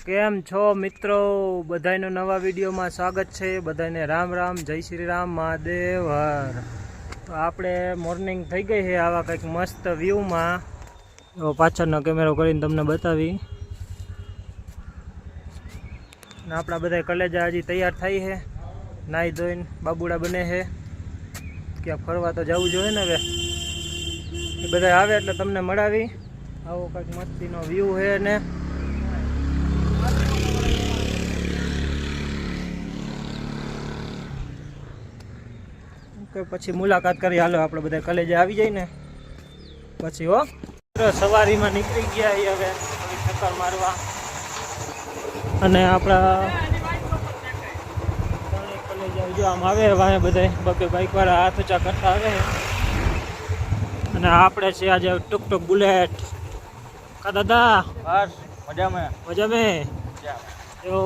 કેમ છો મિત્રો? બધાયનો નવા વિડીયોમાં સ્વાગત છે. બધાને રામ રામ, જય શ્રી રામ, મહાદેવ હર. તો આપણે મોર્નિંગ થઈ ગઈ છે આવા કંઈક મસ્ત વ્યૂમાં. તો પાછળનો કેમેરો કરીને તમને બતાવી. ને આપણા બધા કલેજા હજી તૈયાર થઈ છે, નાહી ધોઈને બાબુડા બને છે. ક્યાં ફરવા તો જવું જોઈએ ને હવે. એ બધા આવે એટલે તમને મળાવી. આવો કંઈક મસ્તીનો વ્યૂ છે ને પછી મુલાકાત કરી. હાલો આપણે બધા કલેજે આવી જાય ને પછી હો. સવારીમાં નીકળી ગયા હવે થોડી ચક્કર મારવા. અને આપણા કલેજ જો આમ આવે વાંહે બધા બબે બાઇકવાળા હાથ ઊંચા કરતા આવે. અને આપણે છે આજે ટુક ટુક બુલેટ. કા દાદા? બસ મજામાં એવો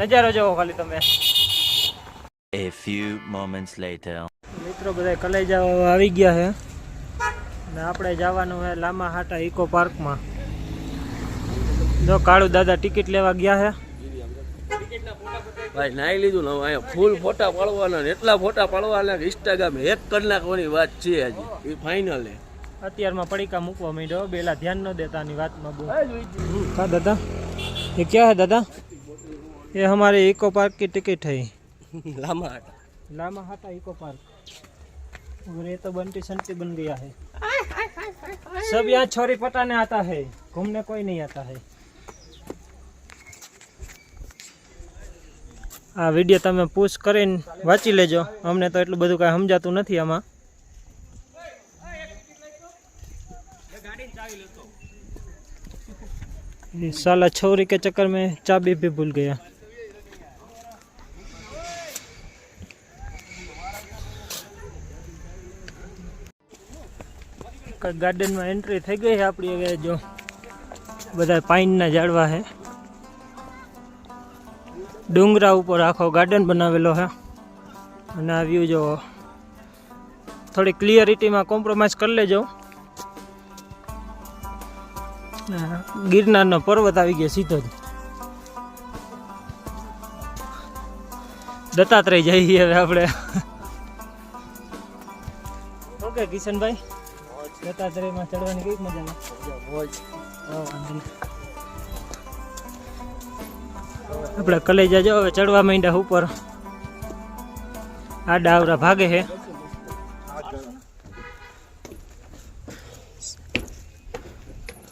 નજારો જોવો ખાલી તમે. A few moments later. મિત્રો બધા કલેજા આવી ગયા છે અને આપણે જવાનું છે લામા હાટા ઇકો પાર્કમાં. જો કાળુ દાદા ટિકિટ લેવા ગયા છે. ભાઈ નાઈ લીધું ને અહીંયા ફૂલ ફોટા પાડવાના ને એટલા ફોટા પાડવાના કે ઇન્સ્ટાગ્રામ એક કલાકની વાત છે હજી એ ફાઇનલ હે. અત્યારમાં પડીકા મૂકવા માંડ્યો, બેલા ધ્યાન ન દેતાની વાતમાં બહુ. हाँ दादा, ये क्या है दादा? ये हमारे इको पार्क की टिकट है. Lamahatta eco park. और ये तो बंटी संटी बन गया है. सब यहाँ छोरी पटाने आता है, घूमने कोई नहीं आता है. આ વિડીયો તમે પૂછ કરીને વાંચી લેજો. અમને તો એટલું બધું કાંઈ સમજાતું નથી આમાં. साला छोरी के चक्कर में चाबी भी भूल गया. गार्डन में एंट्री થઈ ગઈ છે આપણી. હવે જો બધા પાઇનના ઝાડવા છે. ડુંગરા ઉપર આખો ગાર્ડન બનાવેલો છે. અને આ વ્યૂ જો થોડી ક્લિયરિટીમાં કોમ્પ્રોમાઇઝ કરી લેજો. ગિરનારનો પર્વત આવી ગયો સીધો જ. દત્તાત્રેય જઈએ હવે આપણે. ઓકે કિશનભાઈ, દત્તાત્રેયમાં ચડવાની કઈ મજા આવે? આપણે કલેજા જો હવે ચડવા માંડ્યા ઉપર. આ ડાવરા ભાગે છે.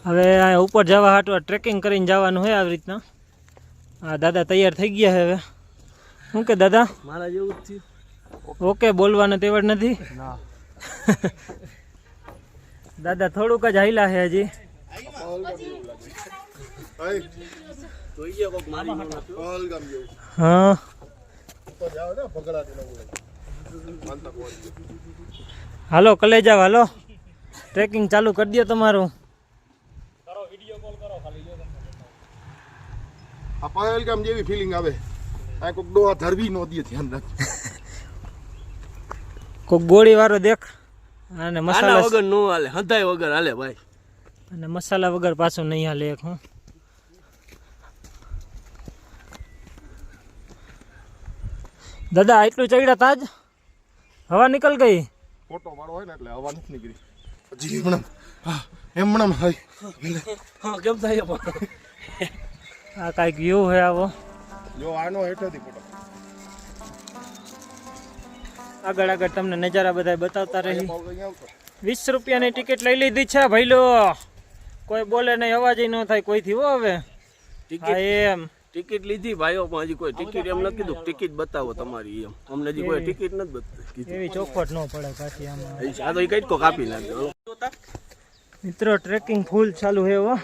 હવે આ ઉપર જવા હાટવા ટ્રેકિંગ કરીને જવાનું હોય આવી રીતના. હા દાદા તૈયાર થઈ ગયા છે હવે. શું કે દાદા? મારા જેવું જ થયું. ઓકે બોલવાનો તેવડ નથી. દાદા થોડુંક જ હાઈલા છે હજી. હા હાલો કલેજા હાલો, ટ્રેકિંગ ચાલુ કરી દો તમારું. આ પહેલગામ જેવી ફિલિંગ આવે. આ કોક ડોહા ધરવી નો દે, ધ્યાન રાખ. કોક ગોળી વાળો દેખ. અને મસાલા વગર નો હાલે, હંધાય વગર હાલે ભાઈ. અને મસાલા વગર પાછું નહીં હાલે એક. હું દાદા એટલું ચડ્યા તાજ હવા નીકળ ગઈ. ફોટો વાળો હોય ને એટલે હવા નથી નીકળી. હજી એમણમ હાય. હા કેમ થાય પણ આ કાંઈક વ્યૂ છે આવો. જો આનો હેઠેથી ફોટો. આગળ આગળ તમને નજારા બધા બતાવતા રહી. 20 રૂપિયાની ટિકિટ લઈ લીધી છે ભાઈલો. કોઈ બોલે નહીં, અવાજ ન થાય કોઈથી. હો હવે એમ ટિકિટ લીધી ભાઈઓ, પણ હજી કોઈ ટિકિટ એમ નથી કીધું ટિકિટ બતાવો તમારી. એમ અમને હજી કોઈ ટિકિટ નથી બતાવી. એવી ચોખવટ ન પડે પાછી આમાં. આ તો કઈ કાપી નાખજો મિત્રો. ટ્રેકિંગ ફૂલ ચાલુ છે હો.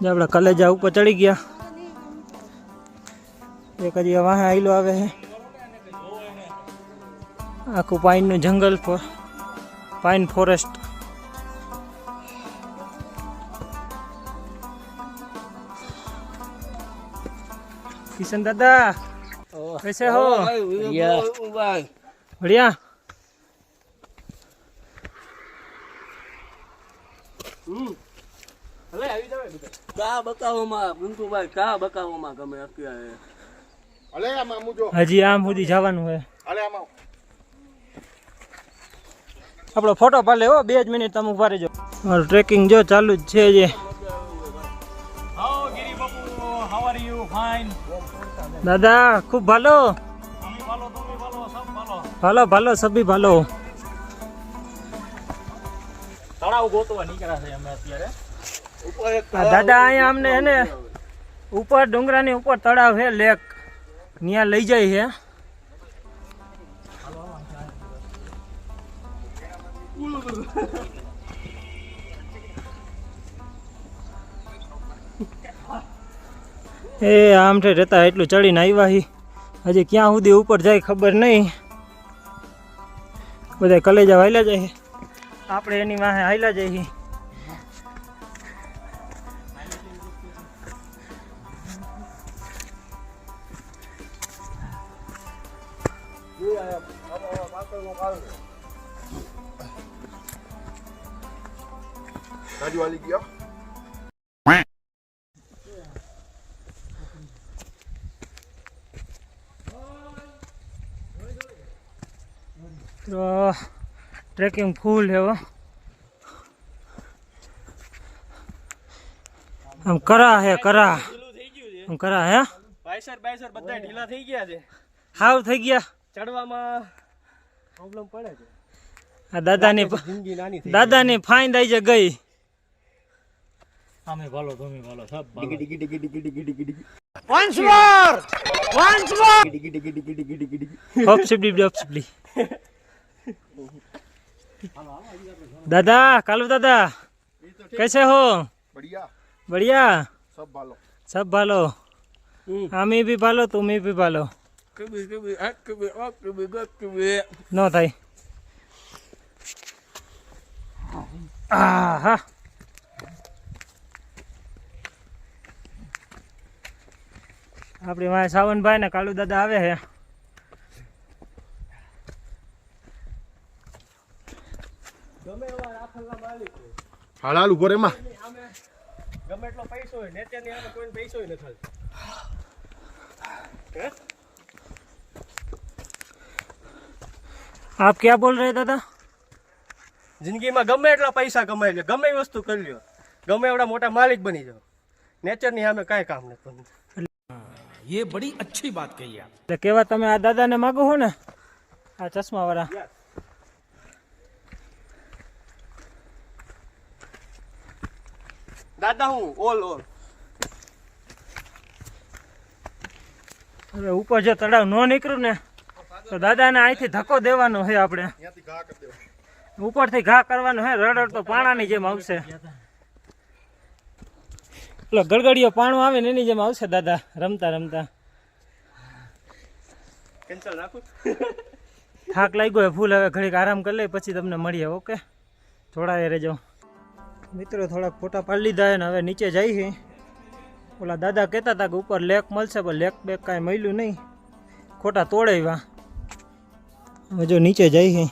જે આપણા કલેજા ઉપર ચડી ગયા. એક હજી વાહે આઈલો આવે છે. આખું પાઇનનું જંગલ, પાઇન ફોરેસ્ટ. किशन दादा कैसे हो? बढ़िया. કા બકાવોમાં પિન્ટુભાઈ કા બકાવોમાં ગમે અત્યારે અલે આમાં મુજો હજી આમ સુધી જવાનું છે. અલે આમાં આપણો ફોટો પાડે હો 2 જ મિનિટ તમે ઉભા રહેજો. ટ્રેકિંગ જો ચાલુ જ છે જે. દાદા ખૂબ ભાલો ભાલો ભાલો સભી ભાલો. તળાવ ગોતવા નીકળ્યા છે અમે અત્યારે. દાદા અહીંયા અમને હે ને ઉપર ડુંગરાની ઉપર તળાવ છે લેક ત્યાં લઈ જાય છે. એ આમ છે રહેતા એટલું ચડીને આવ્યા હી હજી ક્યાં સુધી ઉપર જાય ખબર નહીં. બધા કલેજા હાલ્યા જાય આપણે એની વાહે હાલ્યા જઈએ. ગાડી વાલી ગયો તો ટ્રેકિંગ ફૂલ છે હો. આમ કરા હે કરા આમ કરા હે બાયસર બધા ઢીલા થઈ ગયા છે. હાવ થઈ ગયા. ચડવામાં પ્રોબ્લેમ પડે છે. આ જિંદગી નાની થઈ દાદાની ફાઇન આવી છે ગઈ. અમે ભાલો તમે ભાલો સબ ભાલો. હોપસિપલી दादा कालू दादा कैसे हो? बढ़िया बढ़िया सब भालो सब भालो. आमी भी भालो तुम्ही भी भालो. नो थाई. आहा આપણી વાય સાવનભાઈ ને કાલુ દાદા આવે છે. હાલ ઉભો રે માં ગમે એટલો પૈસો હોય નેત્યાની આમે કોઈને પૈસો નથી. आप क्या बोल रहे दादा? જિંદગીમાં ગમે એટલા પૈસા કમાઈ લ્યો, ગમે એ વસ્તુ કરી લ્યો, ગમે એવડા મોટા માલિક બની જાઓ, નેચરની સામે કાંઈ કામ નથી. ये बड़ी अच्छी बात कही आप. એટલે કેવા તમે આ દાદાને માગો છો ને આ ચશ્મા વાળા? દાદા હું ઓલ હવે ઉપર જો તળાવ ન નીકળ્યું ને તો દાદાને અહીંથી ધક્કો દેવાનો છે આપણે. ત્યાંથી ઘા કરી દેવો ઉપરથી ઘા કરવાનો છે. રડડ તો પાણાની જેમ આવશે. એટલે ગળગડીયો પાણું આવે ને એની જેમ આવશે દાદા રમતા રમતા. કેન્સલ રાખું. થાક લાગ્યો હોય ફૂલ. હવે ઘડીક આરામ કરી લઈએ પછી તમને મળીએ. ઓકે જોડાએ રહેજો મિત્રો. થોડાક ફોટા પાડી લીધા ને હવે નીચે જઈ છે. ઓલા દાદા કહેતા હતા કે ઉપર લેક મળશે પણ લેક બેક કાંઈ મળ્યું નહીં. ખોટા તોડાવ્યા. હવે જો નીચે જઈ છે.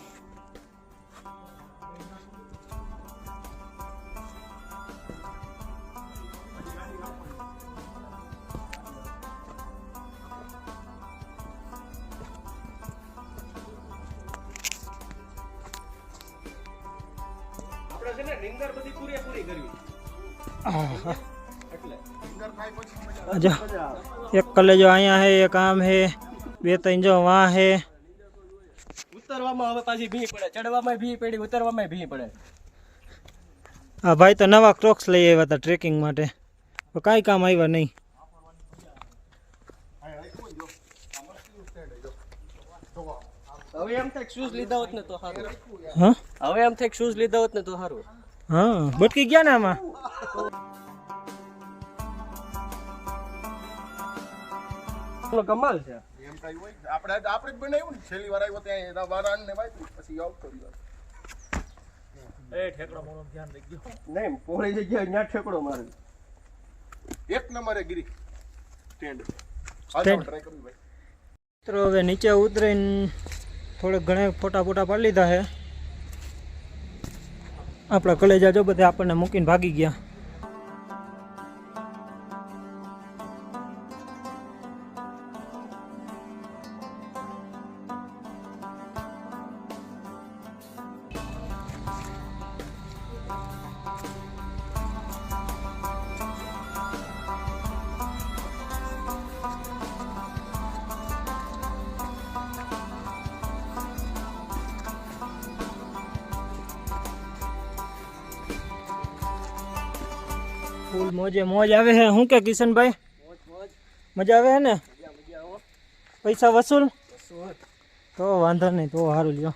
આપણે છે ને રીંગર બધી પૂરેપૂરી કરવી. જો એક કલેજો અહીંયા હે, એક આમ હે, 2-3 જો વાં હે. ઉતરવામાં હવે પાછી ભી પડે, ચડવામાં ભી પડી, ઉતરવામાં ભી પડે. આ ભાઈ તો નવા ક્રોક્સ લઈ આવ્યા હતા ટ્રેકિંગ માટે, તો કાંઈ કામ આવ્યા નહીં. હવે એમ થાય શૂઝ લીધા હોત ને તો સારું. હા હવે એમ થાય શૂઝ લીધા હોત ને તો સારું. હા બટકી ગયા ને આમાં. કમાલ છે. એમ કાઈ હોય આપણે જ બનાવ્યું ને છેલ્લી વાર આવ્યો ત્યાં એના વારાણ ને વાય પછી આવતો રહ્યો. એ ઠેકડો મોનો ધ્યાન રાખજો. નહીં પોળી જગ્યાએ ન્યા ઠેકડો મારે. એક નંબરે ગીરી સ્ટેન્ડ સ્ટેન્ડ. ટ્રાય કરવી ભાઈ. મિત્રો હવે નીચે ઉતરીને થોડેક ઘણા ફોટા પાડી લીધા છે. આપણા કલેજા જો બધા આપણને મૂકીને ભાગી ગયા. ફૂલ મોજે મોજ આવે છે. શું કે કિશનભાઈ, મજા આવે છે ને? પૈસા વસૂલ તો વાંધો નહીં, તો સારું લ્યો.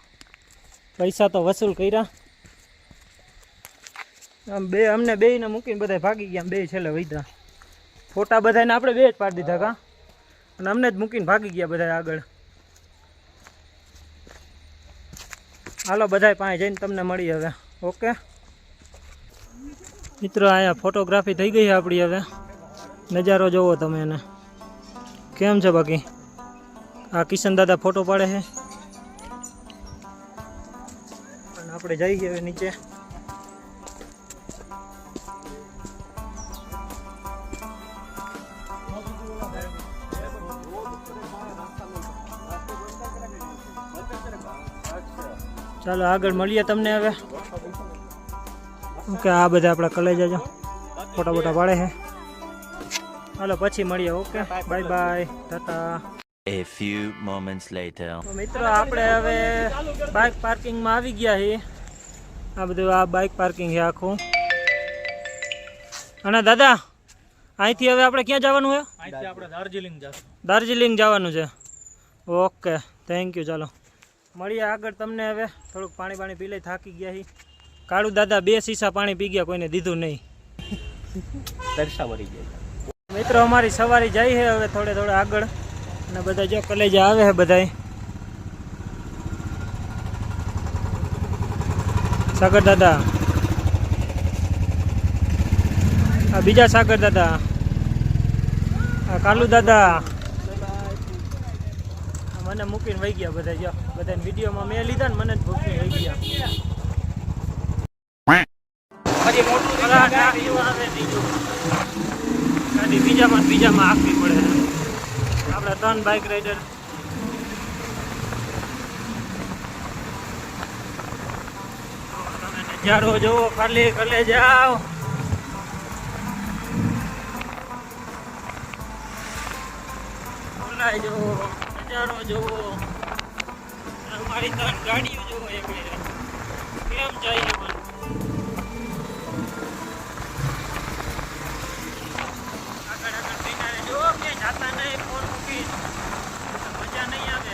પૈસા તો વસૂલ કર્યા. આમ બે અમને બેયને મૂકીને બધા ભાગી ગયા. બે છેલ્લે વૈધા ફોટા બધાને આપણે બે જ પાડી દીધા કા, અને અમને જ મૂકીને ભાગી ગયા બધા આગળ. હાલો બધા પાસે જઈને તમને મળી હવે. ઓકે મિત્રો, અહીંયા ફોટોગ્રાફી થઈ ગઈ છે આપણી. હવે નજારો જોવો તમે એને, કેમ છે બાકી? આ કિશન દાદા ફોટો પાડે છે અને આપણે જઈએ હવે નીચે. ચાલો આગળ મળીએ તમને હવે. ઓકે, આ બધા આપણા કલેજા જો ફોટા બોટા પાડે છે. હાલો પછી મળીએ. Okay, bye bye, Tata. A few moments later. તો મિત્રો, આપણે હવે બાઇક પાર્કિંગમાં આવી ગયા છીએ. આ બધું આ બાઇક પાર્કિંગ છે આખું. અને દાદા, અહીંથી હવે આપણે ક્યાં જવાનું છે? અહીંથી આપણે દાર્જિલિંગ જવાનું છે. Okay, thank you. ચાલો મળીએ આગળ તમને હવે. થોડુંક પાણી પી લઈ, થાકી ગયા છીએ. કાળુ દાદા 2 સીસા પાણી પી ગયા, કોઈને દીધું નહીં. દર્શા મરી ગયા. મિત્રો, અમારી સવારી જાય છે હવે થોડે આગળ. અને બધા જો કલેજા આવે છે બધા. સાગર દાદા, આ બીજા સાગર દાદા, આ કાલુ દાદા. મને મૂકીને વહી ગયા બધા. જો બધાને વિડીયોમાં મેં લીધા ને, મને જ મૂકીને વહી ગયા. ગાડી બીજામાં આપવી પડે. આપણે 3 બાઇક રાઇડર. તમે નજારો જોવો ખાલી, કલે જાઓ. બોલાય જોવો, નજારો જોવો. અમારી 3 ગાડીઓ જોવો એકલી કેમ જાય. જાતા નહીં, ફોન મૂકી મજા નહીં આવે.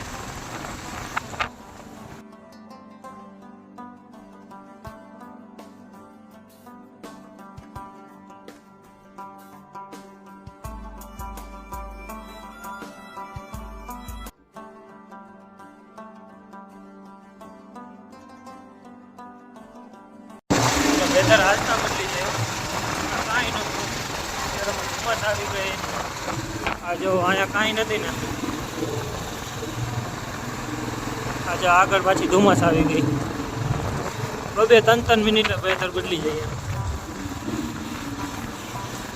વેધર હાલતા બદલી જાય, કાંઈ નતું. ધુમ્મસ આવી ગઈ. આ જો અહીંયા કાંઈ નથી ને. આ જો આગળ પાછી ધુમ્મસ આવી ગઈ. 2-3 મિનિટ વેધર બદલી જાય.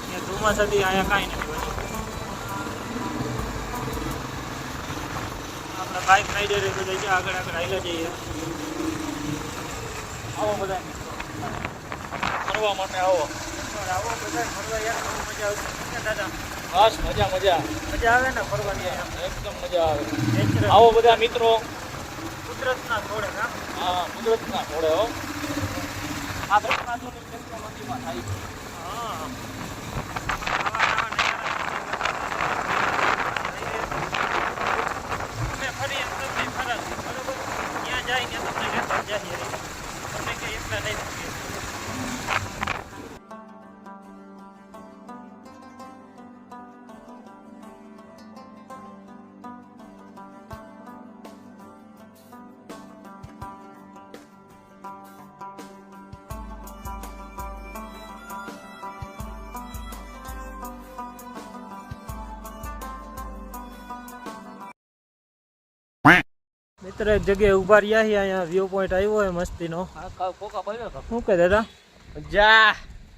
અહીંયા ધુમ્મસ હતી, અહીંયા કાંઈ નથી બની. આપણા બાઇક રાઇડર બધા આગળ હાલ્યા જઈએ. આવો બધા ફરવા માટે આવો બધા ફરવા. યાર બહુ મજા આવશે દાદા. બસ મજા મજા આવે ને ફરવાની? એકદમ મજા આવે. નેચરલ. આવો બધા મિત્રો. કુદરતના થોડે. હા, કુદરતના થોડે હો. આ દર્શનાથોની નદીમાં થાય છે. હા, ફરી તમને ફરજ બરોબર. ત્યાં જઈને તમને લેતા જઈએ. તમને કે એકલા નહીં મૂકીએ. મિત્ર, એક જગ્યાએ ઉભા રહ્યા છીએ. અહીંયા વ્યૂ પોઈન્ટ આવ્યો હોય મસ્તીનો. શું કહે દાદા?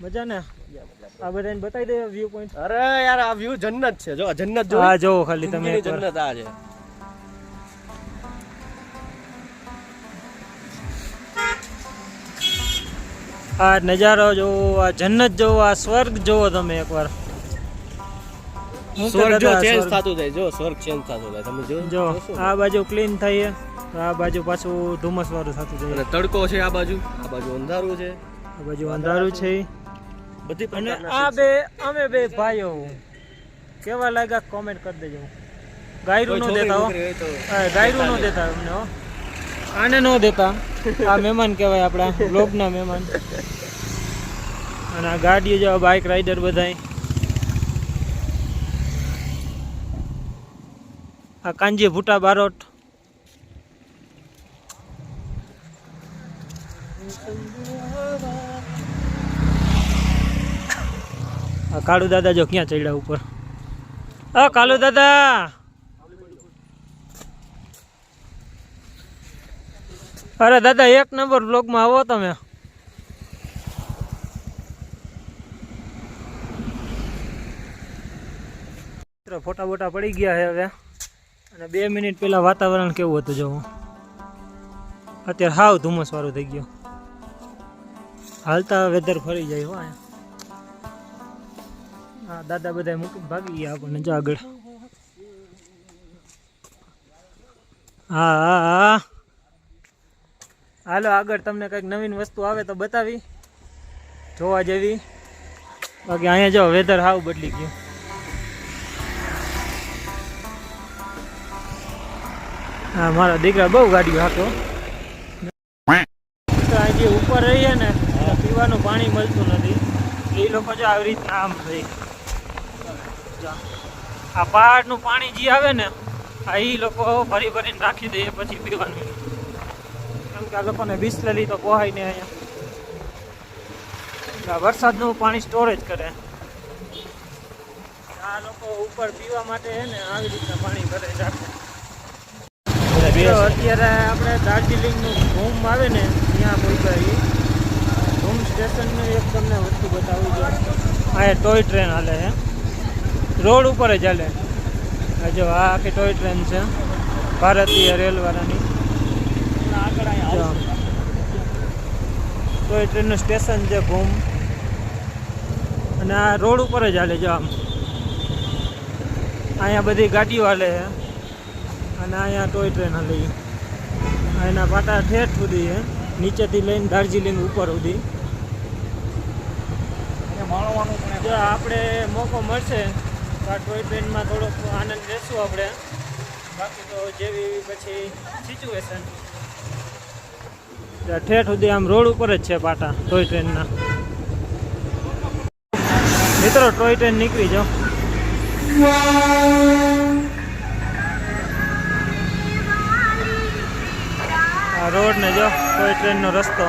મજા ને? આ બધાને બતાવી દે વ્યૂ પોઈન્ટ. અરે યાર, આ વ્યૂ જન્નત છે. જો જન્નત જો. હા, જોવો ખાલી તમે. જન્નત આ છે. આ નજારો જોવો, આ જન્નત જોવો, આ સ્વર્ગ જોવો તમે એકવાર. સ્વર્ગ જો ચેન્જ થતું જાય. જો સ્વર્ગ ચેન્જ થતું જાય. તમે જો આ બાજુ ક્લીન થઈ, આ બાજુ પાછું ધુમ્મસ વાળું થતું જાય. તડકો છે આ બાજુ અંધારું છે. આ બાજુ અંધારું છે. બધી અને પ્રકારના આ બે અમે બે ભાઈઓ કેવા લાગ્યા કોમેન્ટ કરી દેજો. ગાયરું નો દેતા હો, ગાયરું નો દેતા અમને હો, આને નો દેતા. આ મહેમાન કહેવાય આપણા બ્લોગના મહેમાન. અને આ ગાડીઓ જેવા બાઇક રાઇડર બધાય. આ કાંજી ભૂટા બારોટ. આ કાળુ દાદા જો ક્યાં ચડ્યા ઉપર. કાલુ દાદા, અરે દાદા 1 નંબર બ્લોગમાં આવો તમે. ફોટા બોટા પડી ગયા છે હવે. અને 2 મિનિટ પહેલા વાતાવરણ કેવું હતું જોવો. અત્યારે હાવ ધુમ્મસ વાળું થઈ ગયું. હાલતા વેધર ફરી જાય હો. હા દાદા બધા મૂકીને ભાગી ગયા આપણને જો આગળ. હા હા હા, હાલો આગળ તમને કંઈક નવીન વસ્તુ આવે તો બતાવી જોવા જેવી. બાકી અહીંયા જો વેધર હાવ બદલી ગયું. હા મારા દીકરા બહુ ગાડીઓ હાંકો. જે ઉપર રહીએ ને પીવાનું પાણી મળતું નથી. એ લોકો જો આવી રીતના આમ રહી. આ પહાડનું પાણી જે આવે ને આ એ લોકો ભરી ભરીને રાખી દે પછી પીવાનું. કેમ કે આ લોકોને બિસ્લરી તો પોહાય ને અહીંયા વરસાદનું પાણી સ્ટોરેજ કરે. આ લોકો ઉપર પીવા માટે છે ને આવી રીતના પાણી ભરે રાખે. અત્યારે આપણે દાર્જિલિંગનું ઘૂમ આવે ને ત્યાં પહોંચ્યા. ઘૂમ સ્ટેશનનું એક તમને વસ્તુ બતાવું છું. આ ટોય ટ્રેન હાલે છે, રોડ ઉપર જ હાલે. જો આ આખી ટોય ટ્રેન છે ભારતીય રેલવાળાની. ટોય ટ્રેનનું સ્ટેશન છે ઘૂમ. અને આ રોડ ઉપર જ હાલે. જો આમ અહીંયા બધી ગાડીઓ હાલે છે. અને અહીંયા ટોય ટ્રેન હાલે. એના પાટા ઠેઠ સુધી છે, નીચેથી લઈને દાર્જિલિંગ ઉપર સુધી. જો આપણે મોકો મળશે તો આ ટોય ટ્રેનમાં થોડોક આનંદ લેશું આપણે. બાકી તો જેવી પછી સિચ્યુએશન. ઠેઠ સુધી આમ રોડ ઉપર જ છે પાટા ટોય ટ્રેનના. મિત્રો ટોય ટ્રેન નીકળી જાઓ. આ રોડ ને જો ટોય ટ્રેનનો રસ્તો.